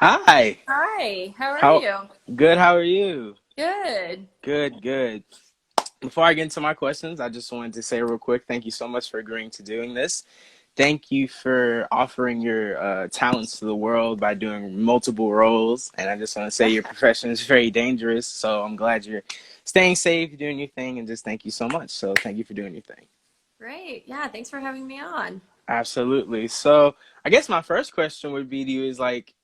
Hi. Hi, how are How you? good, how are you? Good. Good, good. Before I get into my questions, I just wanted to say real quick, thank you so much for agreeing to doing this. Thank you for offering your talents to the world by doing multiple roles. And I just want to say your profession is very dangerous. So I'm glad you're staying safe, doing your thing, and just thank you so much. So thank you for doing your thing. Great. Yeah, thanks for having me on. Absolutely. So I guess my first question would be to you is like,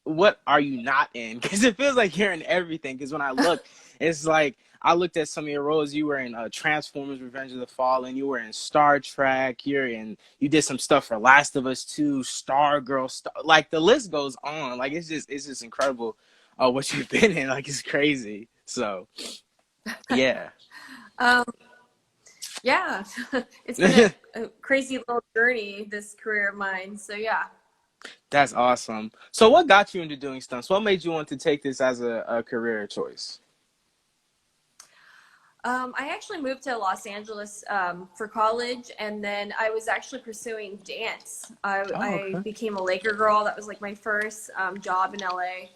what are you not in? Because it feels like you're in everything. Because when I look, it's like I looked at some of your roles. You were in Transformers: Revenge of the Fallen. You were in Star Trek. You did some stuff for Last of Us 2, Stargirl. Like the list goes on. Like it's just incredible what you've been in. Like it's crazy. So yeah. Um, yeah, it's been a crazy little journey, this career of mine. So yeah. That's awesome. So what got you into doing stunts? What made you want to take this as a career choice? I actually moved to Los Angeles for college, and then I was actually pursuing dance. Oh, I okay. became a Laker girl. That was like my first job in LA.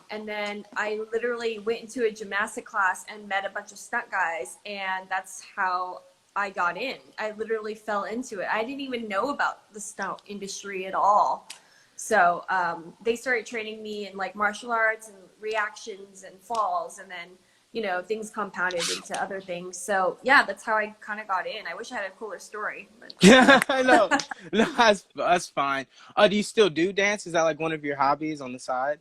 And then I literally went into a gymnastic class and met a bunch of stunt guys, and that's how I got in. I literally fell into it. I didn't even know about the stunt industry at all. So they started training me in like martial arts and reactions and falls, and then things compounded into other things. So yeah, that's how I kind of got in. I wish I had a cooler story, but Yeah, no, no, that's fine. Do you still do dance? Is that like one of your hobbies on the side?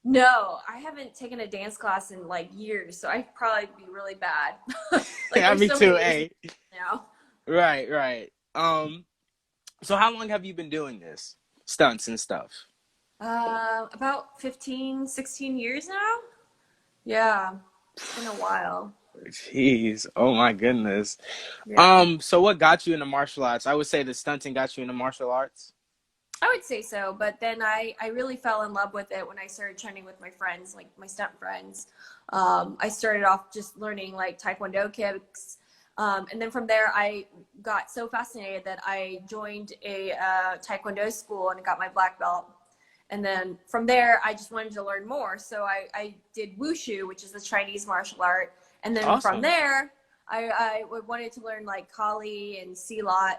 no, I haven't taken a dance class in like years, so I'd probably be really bad. Like Yeah, there's me so too. many Asian Hey, now. right, right. So how long have you been doing this stunts and stuff? About 15, 16 years now. Yeah, it's been a while. Jeez, oh my goodness. Yeah. So what got you into martial arts? I would say the stunting got you into martial arts. I would say so, but then I really fell in love with it when I started training with my friends, like my stunt friends. I started off just learning like Taekwondo kicks. And then from there, I got so fascinated that I joined a Taekwondo school and got my black belt. And then from there, I just wanted to learn more. So I did Wushu, which is the Chinese martial art. And then from Awesome. there, I wanted to learn like Kali and Silat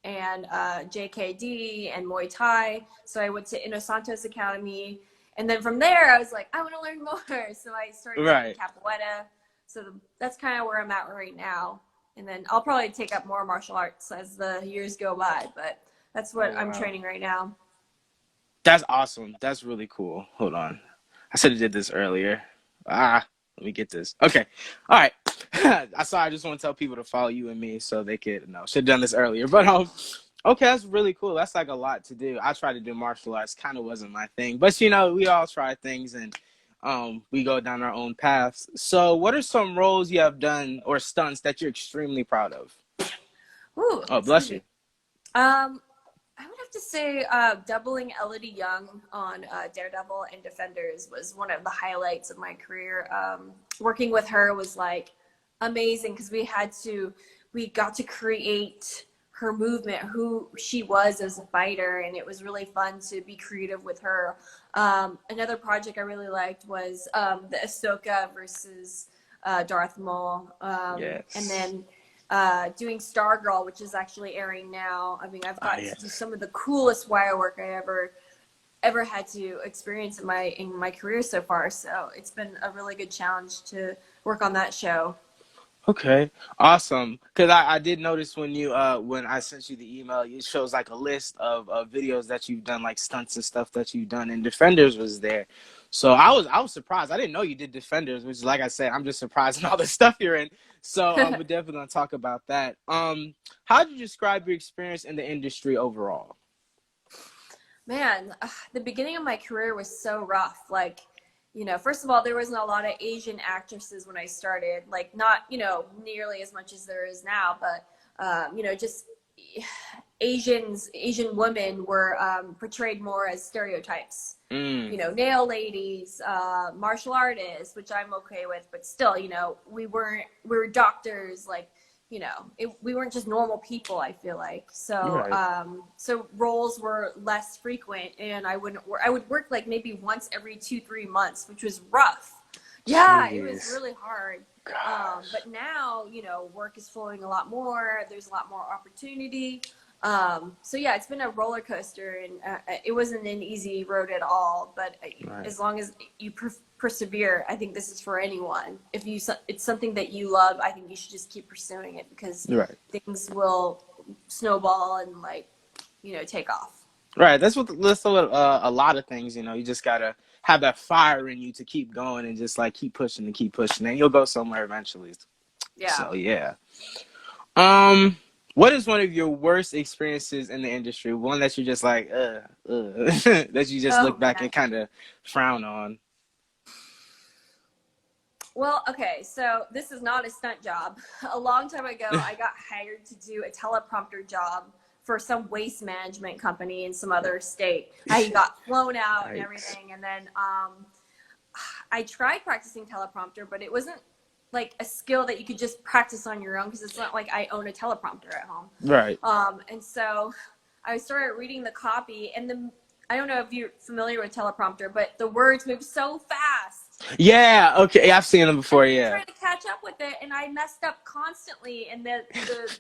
and JKD and Muay Thai. So I went to Inosantos Academy. And then from there, I was like, I want to learn more. So I started taking Right. capoeira. So that's kind of where I'm at right now. And then I'll probably take up more martial arts as the years go by. But that's Oh what I'm wow. training right now. That's awesome. That's really cool. Hold on. I should have did this earlier. Let me get this. Okay. All right. I just want to tell people to follow you and me so they could no, should have done this earlier. But okay, that's really cool. That's like a lot to do. I tried to do martial arts, kind of wasn't my thing. But we all try things and we go down our own paths. So what are some roles you have done or stunts that you're extremely proud of? Ooh, Oh, excuse bless me. you. I would have to say doubling Elodie Young on Daredevil and Defenders was one of the highlights of my career. Working with her was like amazing because we got to create her movement, who she was as a fighter, and it was really fun to be creative with her. Another project I really liked was the Ahsoka versus Darth Maul, and Yes. then doing Stargirl, which is actually airing now. I mean, I've Ah, gotten to do yes. some of the coolest wire work I ever had to experience in my career so far. So it's been a really good challenge to work on that show. Okay, awesome. Because I did notice when I sent you the email, it shows like a list of videos that you've done, like stunts and stuff that you've done, and Defenders was there. So I was surprised. I didn't know you did Defenders, which, like I said, I'm just surprised in all the stuff you're in. So we're definitely gonna talk about that. How would you describe your experience in the industry overall? Man, the beginning of my career was so rough. Like, first of all, there wasn't a lot of Asian actresses when I started. Like, not, nearly as much as there is now, but, just Asian women were portrayed more as stereotypes. Mm, Nail ladies, martial artists, which I'm okay with, but still, we were doctors, like, we weren't just normal people. I feel like Right. so roles were less frequent, and I would work like maybe once every 2-3 months, which was rough. Yeah, it was Jeez. really hard. Gosh. But now, work is flowing a lot more. There's a lot more opportunity. So yeah, it's been a roller coaster, and it wasn't an easy road at all. But Right. as long as you persevere, I think this is for anyone. If it's something that you love, I think you should just keep pursuing it, because Right. things will snowball and take off. Right. That's what a lot of things. You just gotta have that fire in you to keep going and just like keep pushing and keep pushing, and you'll go somewhere eventually. Yeah. So yeah. Um, what is one of your worst experiences in the industry? One that you're just like, that you just Oh look back man. and kind of frown on. Well, okay, so this is not a stunt job. A long time ago, I got hired to do a teleprompter job for some waste management company in some other state. I got flown out and Yikes. everything, and then I tried practicing teleprompter, but it wasn't like a skill that you could just practice on your own, because it's not like I own a teleprompter at home. Right. And so I started reading the copy, and I don't know if you're familiar with teleprompter, but the words move so fast. Yeah. Okay. I've seen them And before. I'm Yeah. trying to catch up with it, and I messed up constantly. And the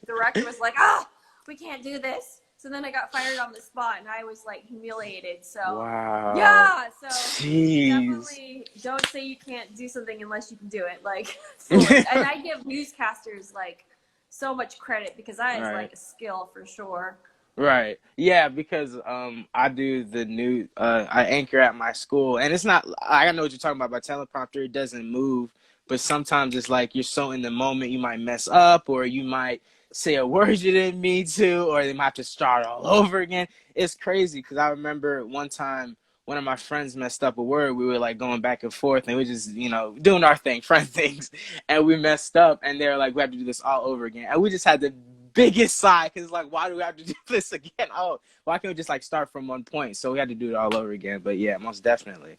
director was like, "Ah, we can't do this." So then I got fired on the spot, and I was like humiliated. So Wow. yeah, so Jeez. definitely don't say you can't do something unless you can do it. Like fully. And I give newscasters like so much credit, because that is Right. like a skill for sure. Right. Yeah, because I do the new I anchor at my school, and it's not, I know what you're talking about by teleprompter, it doesn't move, but sometimes it's like you're so in the moment you might mess up, or you might say a word you didn't mean to, or they might have to start all over again. It's crazy because I remember one time one of my friends messed up a word. We were like going back and forth, and we just, doing our thing, friend things, and we messed up, and they were like, we have to do this all over again. And we just had the biggest sigh because, like, why do we have to do this again? Oh, why can't we just like start from one point? So we had to do it all over again. But yeah, most definitely.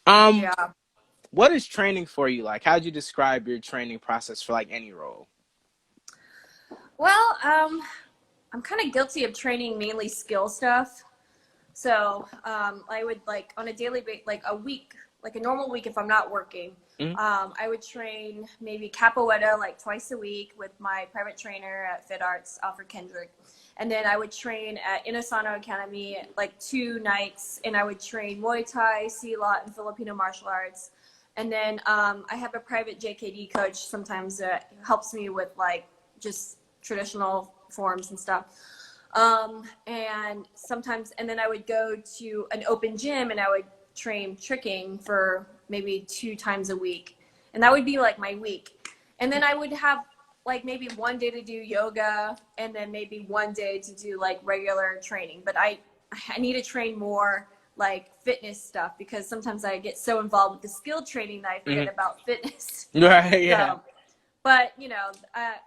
Um, Yeah. what is training for you like? How'd you describe your training process for like any role? Well, I'm kind of guilty of training mainly skill stuff. So I would like on a daily basis, like a week, like a normal week if I'm not working, Mm-hmm. I would train maybe capoeira like twice a week with my private trainer at Fit Arts, Alfred Kendrick. And then I would train at Inasano Academy like 2 nights, and I would train Muay Thai, Silat, and Filipino martial arts. And then I have a private JKD coach sometimes that helps me with like just traditional forms and stuff. And sometimes, and then I would go to an open gym, and I would train tricking for maybe 2 times a week. And that would be like my week. And then I would have like maybe one day to do yoga, and then maybe one day to do like regular training. But I need to train more like fitness stuff, because sometimes I get so involved with the skill training that I forget Mm-hmm. about fitness. Right. Yeah. So, but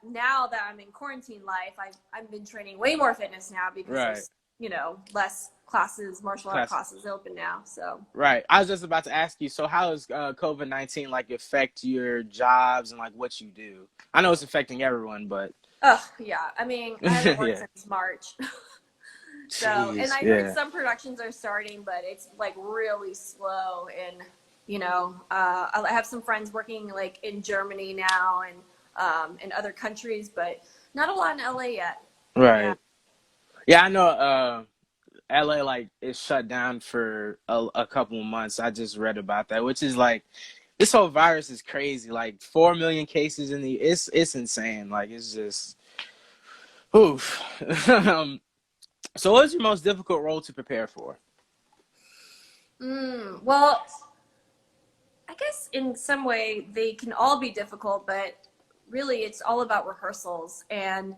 now that I'm in quarantine life, I've been training way more fitness now, because Right. there's less classes, martial art Class. classes open now. So Right. I was just about to ask you. So, how does COVID-19 like affect your jobs and like what you do? I know it's affecting everyone, but oh yeah, I mean I haven't worked yeah. since March. So, and Jeez. I heard Yeah. some productions are starting, but it's like really slow. And I have some friends working like in Germany now, and in other countries, but not a lot in LA yet. Yeah. Right. Yeah, I know. LA like is shut down for a couple of months. I just read about that, which is like this whole virus is crazy. Like 4 million cases in the it's insane. Like it's just oof. So, what was your most difficult role to prepare for? Well, I guess in some way they can all be difficult, but really it's all about rehearsals. And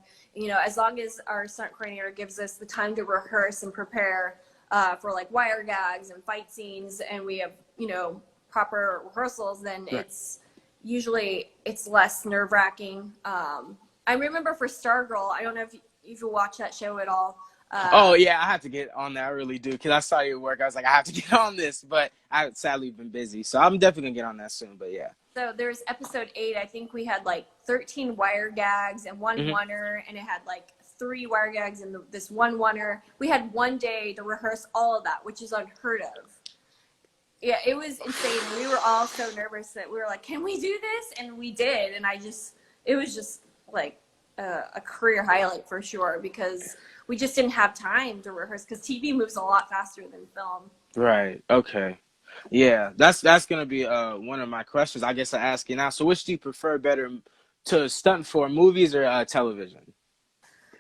as long as our stunt coordinator gives us the time to rehearse and prepare for like wire gags and fight scenes, and we have proper rehearsals, then Right. it's less nerve-wracking. I remember for Stargirl, I don't know if you watch that show at all. Oh yeah, I have to get on that. I really do because I saw your work. I was like, I have to get on this, but I've sadly been busy, so I'm definitely gonna get on that soon. But yeah. So there's episode 8. I think we had like 13 wire gags and one Hmm. oneer, and it had like 3 wire gags and this one oneer. We had one day to rehearse all of that, which is unheard of. Yeah, it was insane. We were all so nervous that we were like, "Can we do this?" And we did. And it was just like a career highlight for sure because we just didn't have time to rehearse because TV moves a lot faster than film. Right. Okay. Yeah, that's gonna be one of my questions. I guess I ask you now. So, which do you prefer better to stunt for, movies or television?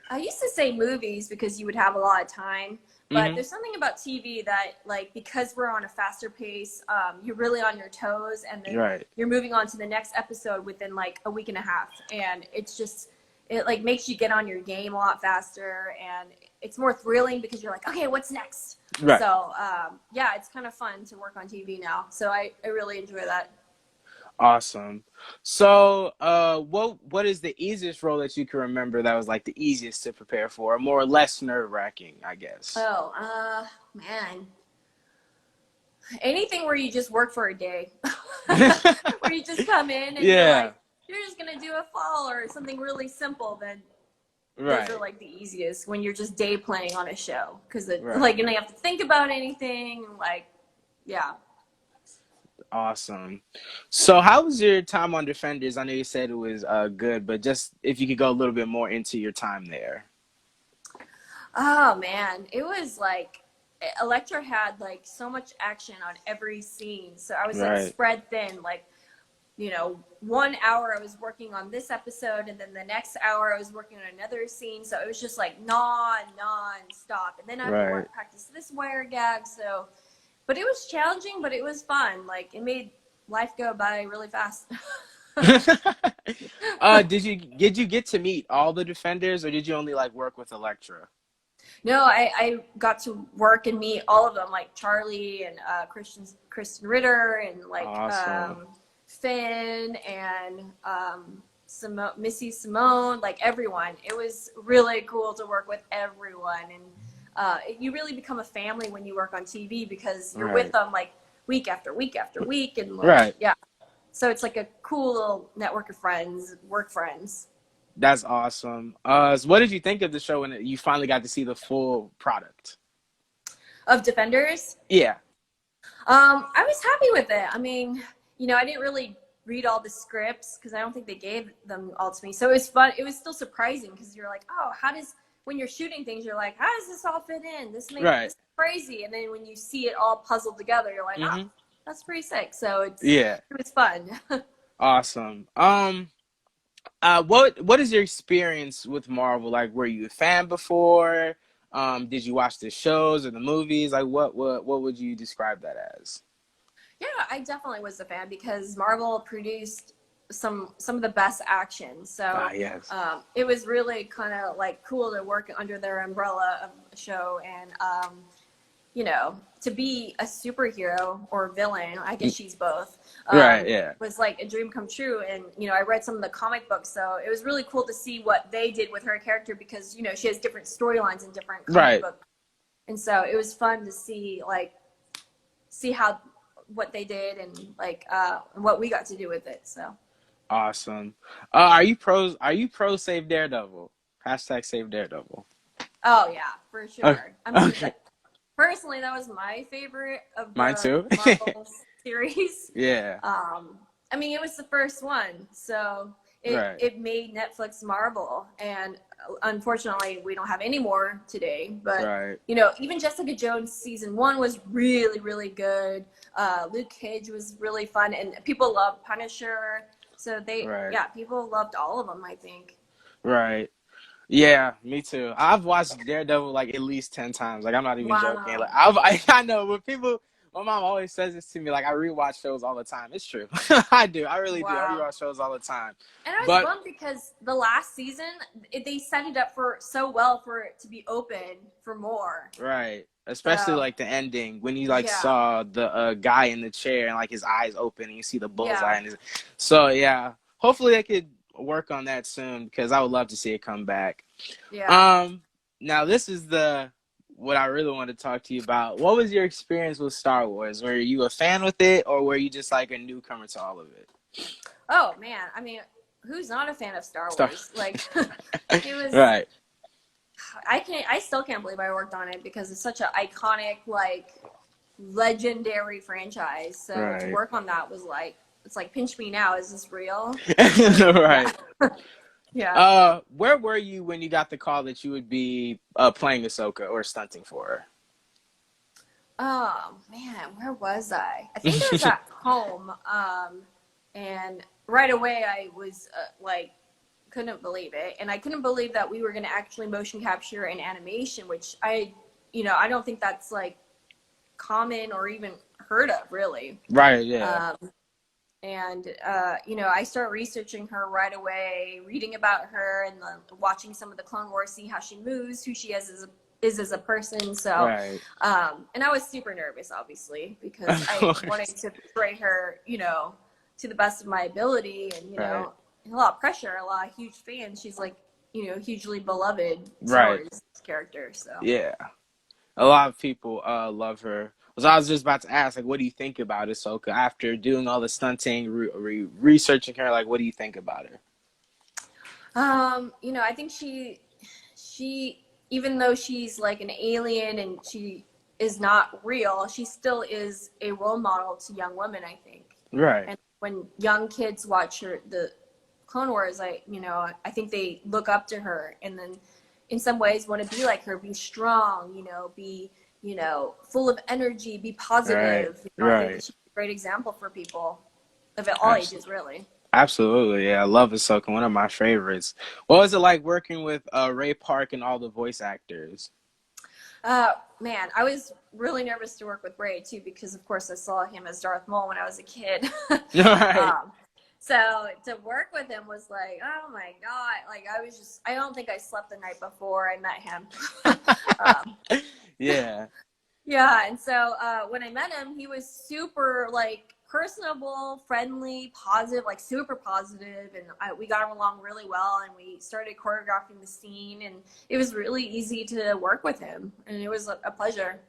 I used to say movies because you would have a lot of time, but Hmm. there's something about TV that, like, because we're on a faster pace, you're really on your toes, and then Right. you're moving on to the next episode within like a week and a half, and it like makes you get on your game a lot faster, and it's more thrilling because you're like, okay, what's next? Right. So yeah, it's kind of fun to work on TV now. So I really enjoy that. Awesome. So, what is the easiest role that you can remember that was like the easiest to prepare for, or more or less nerve-wracking, I guess? Oh, man, anything where you just work for a day, where you just come in and you're Yeah. like, you're just gonna do a fall or something really simple. Then those are Right. like the easiest when you're just day playing on a show because Right. like you don't have to think about anything. Like, yeah. Awesome. So, how was your time on Defenders? I know you said it was good, but just if you could go a little bit more into your time there. Oh man, it was like Electra had like so much action on every scene, so I was like Right. spread thin. Like, 1 hour I was working on this episode, and then the next hour I was working on another scene. So it was just like non-stop. And then I have to Right. work practice this wire gag. So, but it was challenging, but it was fun. Like it made life go by really fast. Did you get to meet all the Defenders, or did you only like work with Elektra? No, I got to work and meet all of them, like Charlie and Kristen Ritter and like Awesome. Finn and Missy Simone, like everyone. It was really cool to work with everyone, and you really become a family when you work on TV because you're with Right. them like week after week after week, and like Right. yeah. So it's like a cool little network of friends, work friends. That's awesome. So what did you think of the show when you finally got to see the full product? Of Defenders, Yeah. I was happy with it. I mean, I didn't really read all the scripts because I don't think they gave them all to me. So it was fun. It was still surprising because you're like, oh, when you're shooting things, you're like, how does this all fit in? Right. This crazy. And then when you see it all puzzled together, you're like, oh, Hmm. that's pretty sick. So Yeah. it was fun. Awesome. What is your experience with Marvel? Like, were you a fan before? Did you watch the shows or the movies? Like, what would you describe that as? Yeah, I definitely was a fan because Marvel produced some of the best action. Ah, So yes. it was really kind of like cool to work under their umbrella of a show and to be a superhero or villain. I guess she's both. Right. Yeah. Was like a dream come true. And I read some of the comic books, so it was really cool to see what they did with her character because she has different storylines in different comic Right. books, and so it was fun to see how what they did and like what we got to do with it. So Awesome. Are you pro Save Daredevil? Hashtag Save Daredevil. oh yeah, for Okay. sure. I mean, Okay. personally, that was my favorite of Mine the too. Marvel series. Yeah. I mean, it was the first one, so Right. it made Netflix Marvel, and unfortunately, we don't have any more today. But Right. even Jessica Jones season 1 was really, really good. Luke Cage was really fun, and people loved Punisher. So Right. yeah, people loved all of them, I think. Right. Yeah, me too. I've watched Daredevil like at least 10 times. Like I'm not even joking. Like Wow, I know when people, my mom always says this to me. Like I rewatch shows all the time. It's true. I do. I really do. I wow. rewatch shows all the time. And I was But bummed because the last season, they set it up for so well for it to be open for more. right, especially So like the ending when you like yeah, saw the guy in the chair and like his eyes open and you see the bullseye yeah, in his. So yeah, hopefully they could work on that soon because I would love to see it come back. yeah. Um, Now this is the what I really want to talk to you about. What was your experience with Star Wars? Were you a fan with it, or were you just like a newcomer to all of it? Oh man, I mean, who's not a fan of Star Star. Wars? Like, it was. Right. I still can't believe I worked on it because it's such an iconic, like, legendary franchise. So to Right. work on that was like, it's like, pinch me now. Is this real? Yeah, Right. yeah. Where were you when you got the call that you would be playing Ahsoka or stunting for Oh man, where was I? I think I was her? at home, and right away I was like, couldn't believe it, and I couldn't believe that we were going to actually motion capture an animation, which I don't think that's like common or even heard of, really. Right. Yeah. Um, and I start researching her right away, reading about her, and watching some of the Clone Wars, see how she moves, who she is as a person. So, Right. and I was super nervous, obviously, because Of I wanted course. to portray her, to the best of my ability, and Right. a lot of pressure, a lot of huge fans. She's like, hugely beloved Star Right. Wars character. So. Yeah. A lot of people love her. So I was just about to ask, like, what do you think about Ahsoka after doing all the stunting, researching her? Like, what do you think about her? I think she even though she's like an alien and she is not real, she still is a role model to young women, I think. Right. And when young kids watch the Clone Wars, I think they look up to her and then in some ways want to be like her, be strong, be, full of energy, be Right. positive. I think Right. that she's a great example for people of all ages, Absolutely. really. Absolutely. Yeah, I love Ahsoka. One of my favorites. What was it like working with Ray Park and all the voice actors? Man, I was really nervous to work with Ray too because, of course, I saw him as Darth Maul when I was a kid. Right. um, so to work with him was like, oh my god! Like I don't think I slept the night before I met him. um, Yeah. yeah, and so when I met him, he was super like personable, friendly, positive, like super positive, and we got along really well. And we started choreographing the scene, and it was really easy to work with him, and it was a pleasure.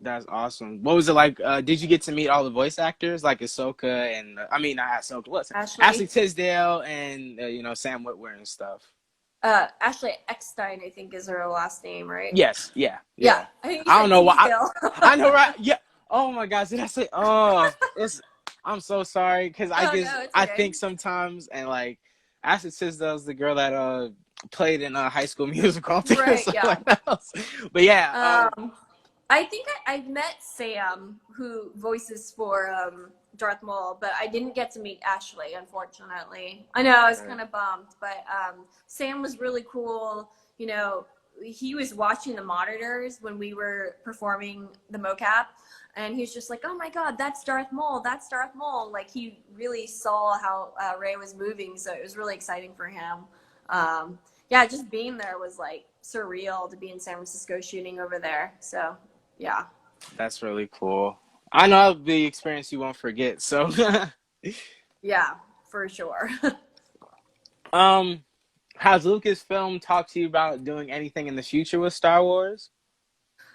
That's awesome. What was it like? Did you get to meet all the voice actors like Ahsoka and I mean not Ahsoka, what's it? Ashley Ashley, Tisdale and Sam Witwer and stuff. Ashley Eckstein, I think is her last name, right? Yes, yeah, Yeah, yeah. I think you I don't said know why. Teasdale. I know, right? Yeah. Oh my gosh, did I say? Oh, it's. I'm so sorry because Oh no, it's I okay. think sometimes and like Ashley Tisdale's the girl that played in High School Musical. I'm thinking of Right, something yeah. like else. But yeah, I think I've met Sam, who voices for Darth Maul, but I didn't get to meet Ashley, unfortunately. I know, I was right, kind of bummed, but Sam was really cool. He was watching the monitors when we were performing the mocap, and he was just like, oh my God, that's Darth Maul, that's Darth Maul. Like, he really saw how Rey was moving, so it was really exciting for him. Yeah, just being there was like surreal to be in San Francisco shooting over there. So yeah. that's really cool. I know it'll be experience you won't forget. So, Yeah, for sure. um, has Lucasfilm talked to you about doing anything in the future with Star Wars?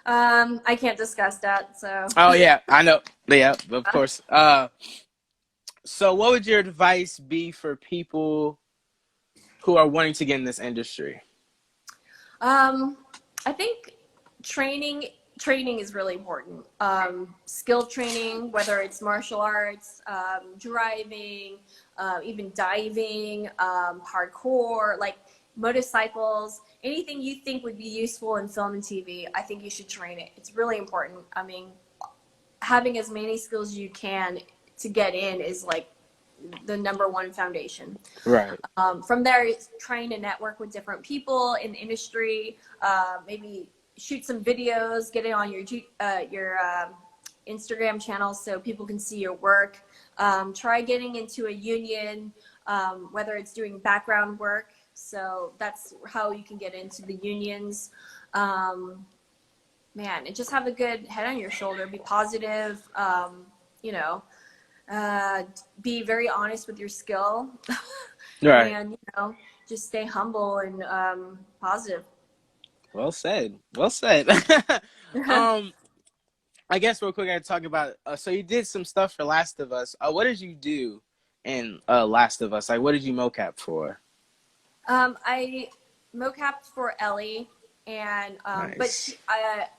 I can't discuss that, so. Oh yeah, I know. Yeah, of course. So what would your advice be for people who are wanting to get in this industry? um, I think training is really important. Skill training, whether it's martial arts, driving, even diving, parkour, like motorcycles, anything you think would be useful in film and TV, I think you should train it. It's really important. I mean, having as many skills as you can to get in is like the number one foundation. Right. From there, trying to network with different people in the industry, maybe shoot some videos, get it on your Instagram channel so people can see your work. Try getting into a union, whether it's doing background work. So that's how you can get into the unions. Man, and just have a good head on your shoulder. Be positive. You know, be very honest with your skill, Right. and just stay humble and positive. Well said. Well said. um, I guess real quick I talk about. So you did some stuff for Last of Us. What did you do in Last of Us? Like, what did you mocap for? I mocapped for Ellie, and but Nice.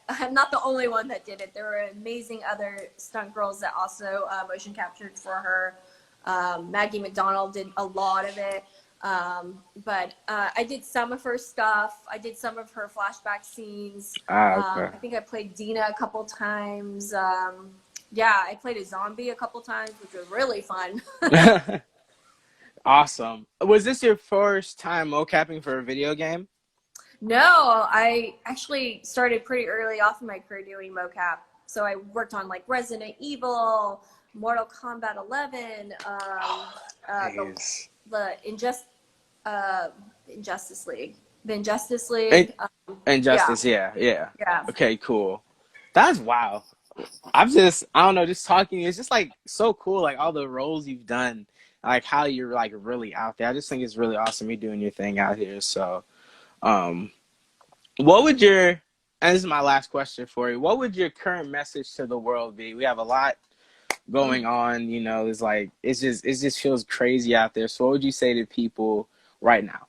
I'm not the only one that did it. There were amazing other stunt girls that also motion captured for her. Maggie McDonald did a lot of it. But I did some of her stuff. I did some of her flashback scenes. Okay. I think I played Dina a couple times. Yeah, I played a zombie a couple times, which was really fun. Awesome. Was this your first time mocapping for a video game? No, I actually started pretty early off in my career doing mocap. So I worked on like Resident Evil, Mortal Kombat 11, uh, the Nice. the uh, Injustice League, the Injustice And League. Yeah, Injustice, yeah, yeah. yeah. Okay, cool. That's wow. I don't know, just talking, it's just like so cool, like all the roles you've done, like how you're like really out there. I just think it's really awesome you doing your thing out here. So, um, what would your, and this is my last question for you, what would your current message to the world be? We have a lot going on, you know, it's like, it just feels crazy out there. So what would you say to people right now?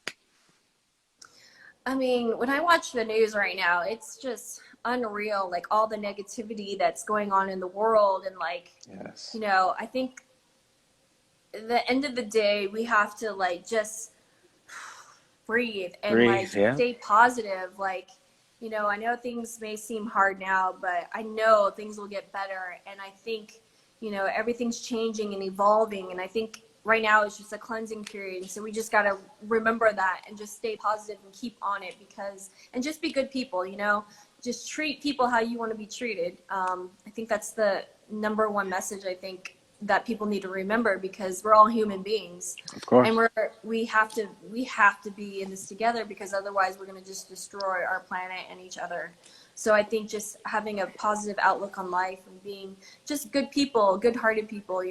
I mean, when I watch the news right now, it's just unreal, like all the negativity that's going on in the world. And like, Yes. I think at the end of the day, we have to like just breathe and like Breathe, just yeah. stay positive. Like, I know things may seem hard now, but I know things will get better. And I think, everything's changing and evolving. And I think right now is just a cleansing period. So we just got to remember that and just stay positive and keep on it and just be good people, just treat people how you want to be treated. I think that's the number one message I think that people need to remember, because we're all human beings, Of and course. we have to be in this together, because otherwise we're going to just destroy our planet and each other. So I think just having a positive outlook on life and being just good people, good-hearted people.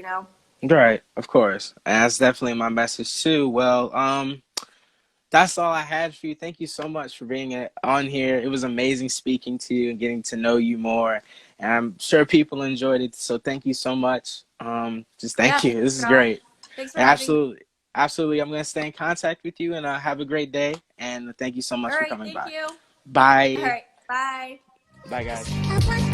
Right, of course. And that's definitely my message too. Well, that's all I had for you. Thank you so much for being on here. It was amazing speaking to you and getting to know you more. And I'm sure people enjoyed it. So thank you so much. Just Yeah, thank you. This is John. great. Thanks for And having me. absolutely, absolutely. I'm going to stay in contact with you and have a great day. And thank you so much All for right, coming thank by. you. All Bye. right, bye. Bye, guys.